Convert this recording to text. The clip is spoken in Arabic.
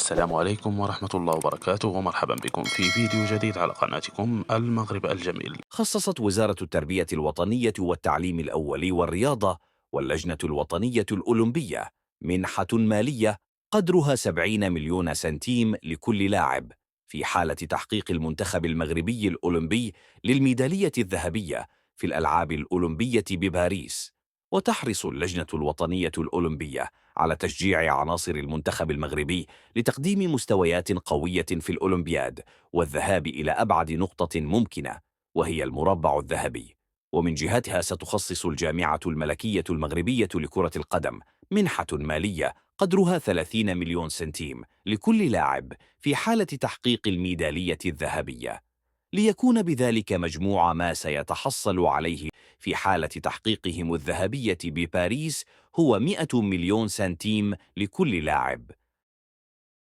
السلام عليكم ورحمة الله وبركاته، ومرحبا بكم في فيديو جديد على قناتكم المغرب الجميل. خصصت وزارة التربية الوطنية والتعليم الأولي والرياضة واللجنة الوطنية الأولمبية منحة مالية قدرها 70 مليون سنتيم لكل لاعب في حالة تحقيق المنتخب المغربي الأولمبي للميدالية الذهبية في الألعاب الأولمبية بباريس. وتحرص اللجنة الوطنية الأولمبية على تشجيع عناصر المنتخب المغربي لتقديم مستويات قوية في الأولمبياد والذهاب إلى أبعد نقطة ممكنة، وهي المربع الذهبي. ومن جهتها ستخصص الجامعة الملكية المغربية لكرة القدم منحة مالية قدرها 30 مليون سنتيم لكل لاعب في حالة تحقيق الميدالية الذهبية، ليكون بذلك مجموع ما سيتحصل عليه في حالة تحقيقهم الذهبية بباريس هو 100 مليون سنتيم لكل لاعب.